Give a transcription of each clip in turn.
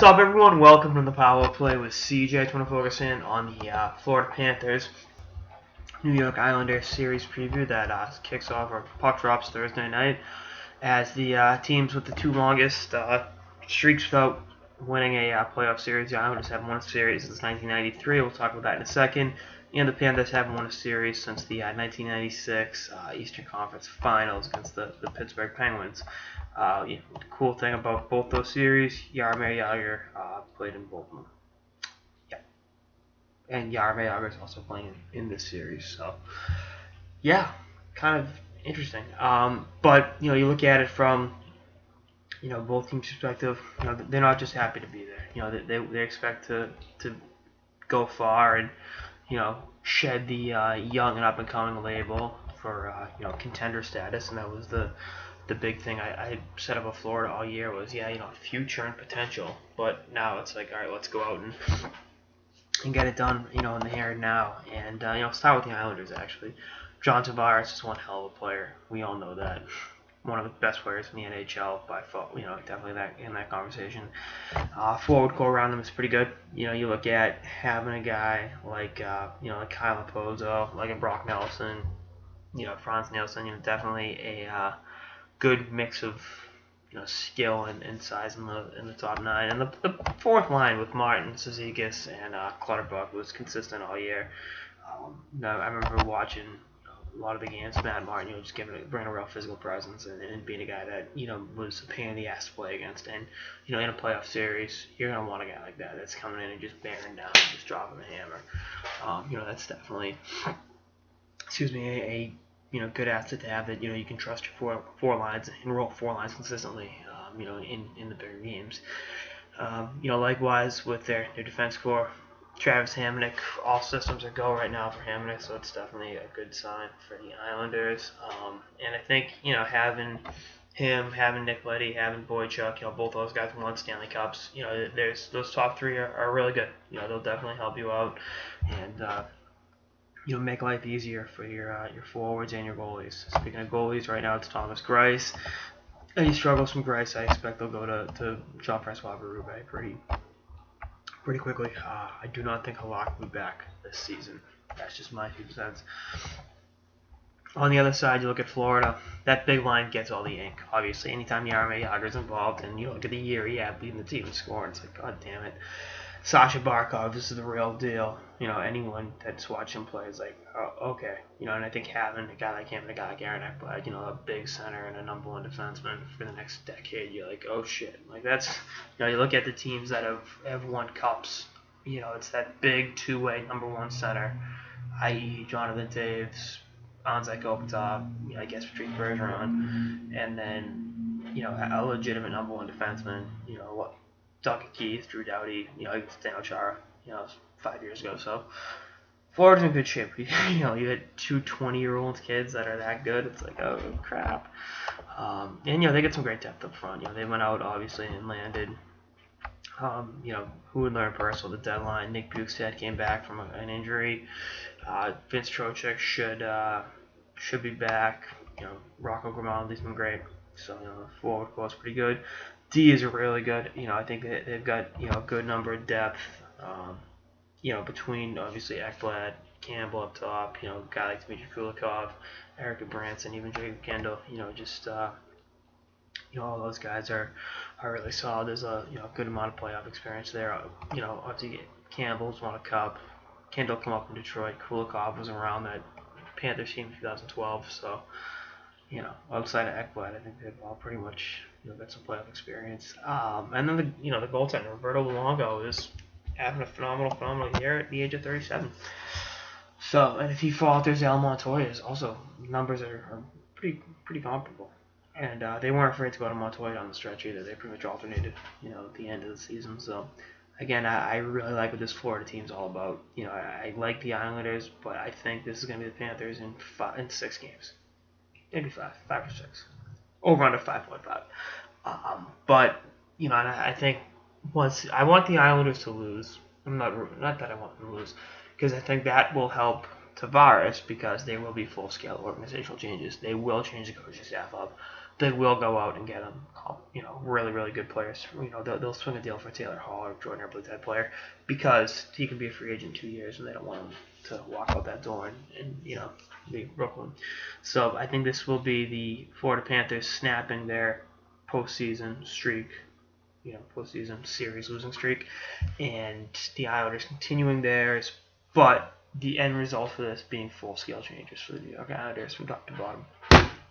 Sup, everyone? Welcome to the Power Play with CJ. To focus in on the Florida Panthers New York Islanders series preview that kicks off or puck drops Thursday night as the teams with the two longest streaks without winning a playoff series. The Islanders haven't won a series since 1993. We'll talk about that in a second. And the Panthers haven't won a series since the 1996 Eastern Conference Finals against the Pittsburgh Penguins. The cool thing about both those series, Jaromir Jagr played in both of them. Yeah. And Jaromir Jagr is also playing in this series. So, yeah, kind of interesting. But, you look at it from, both teams' perspective. They're not just happy to be there. They expect to go far and, shed the young and up-and-coming label for, contender status. And that was the big thing I said about Florida all year was, future and potential. But now it's like, all right, let's go out and get it done, in the here and now. And, start with the Islanders, actually. John Tavares is one hell of a player. We all know that. One of the best players in the NHL by far, definitely in that conversation. Forward core around them is pretty good. You look at having a guy like, like Kyle Pozo, like a Brock Nelson, Franz Nielsen, definitely a good mix of skill and size in the top nine, and the fourth line with Martin, Cizikas, and Clutterbuck was consistent all year. I remember watching a lot of the games. Matt Martin, just bringing a real physical presence and being a guy that was a pain in the ass to play against. And in a playoff series, you're gonna want a guy like that that's coming in and just bearing down, and just dropping a hammer. That's definitely, a good asset to have that, you can trust your four lines and roll four lines consistently, in the bigger games. Likewise with their defense core, Travis Hamonic, all systems are go right now for Hamonic, so it's definitely a good sign for the Islanders. And I think, having him, having Nick Leddy, having Boychuk, both those guys won Stanley Cups. There's those top three are really good. They'll definitely help you out and make life easier for your forwards and your goalies. Speaking of goalies, right now it's Thomas Greiss. Any struggles from Greiss, I expect they'll go to Jean-François Berube pretty quickly. I do not think Halak will be back this season. That's just my 2 cents. On the other side, you look at Florida. That big line gets all the ink. Obviously, anytime Jaromir Jagr is involved, and you look at the year he had leading the team in scoring, it's like, god damn it. Sasha Barkov, this is the real deal. Anyone that's watched him play is like, oh, okay. And I think having a guy like him and a guy like Aaron Ekblad, a big center and a number one defenseman for the next decade, you're like, oh shit. Like that's, you look at the teams that have won cups, it's that big two-way number one center, i.e. Jonathan Toews, Anze Kopitar, I guess Patrice Bergeron, and then, a legitimate number one defenseman, Duncan Keith, Drew Doughty, Daniel Chara, 5 years ago. So Florida's in good shape. You had two 20-year-old kids that are that good. It's like, oh crap. And they get some great depth up front. They went out obviously and landed. Who would learn personal the deadline? Nick Bukestad came back from an injury. Vince Trocheck should be back. Rocco Grimaldi's been great. So the forward core is pretty good. D is really good. I think they've got a good number of depth. Between obviously Ekblad, Campbell up top. A guy like Dmitry Kulikov, Erica Branson, even Jacob Kendall. All those guys are really solid. There's a good amount of playoff experience there. Obviously Campbell's won a cup. Kendall come up in Detroit. Kulikov was around that Panthers team in 2012. So outside of Ekblad, I think they've all pretty much got some playoff experience. And then the goaltender Roberto Luongo is having a phenomenal year at the age of 37. So, and if he falters, Al Montoya's also numbers are pretty comparable. And they weren't afraid to go to Montoya on the stretch either. They pretty much alternated, at the end of the season. So, again, I really like what this Florida team's all about. I like the Islanders, but I think this is going to be the Panthers in 6 games. Maybe 5 or 6. Over under 5.5. But, and I think I want the Islanders to lose. Not that I want them to lose, because I think that will help Tavares because there will be full-scale organizational changes. They will change the coaching staff up. they will go out and get him, really, really good players. They'll swing a deal for Taylor Hall or Jordan Eberle type player because he can be a free agent in 2 years and they don't want him to walk out that door and be Brooklyn. So I think this will be the Florida Panthers snapping their postseason streak, postseason series losing streak, and the Islanders continuing theirs, but the end result for this being full-scale changes for the New York Islanders from top to bottom.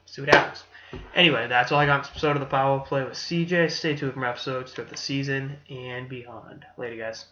See what happens. Anyway, that's all I got on this episode of the Power Play with CJ. Stay tuned for more episodes throughout the season and beyond. Later, guys.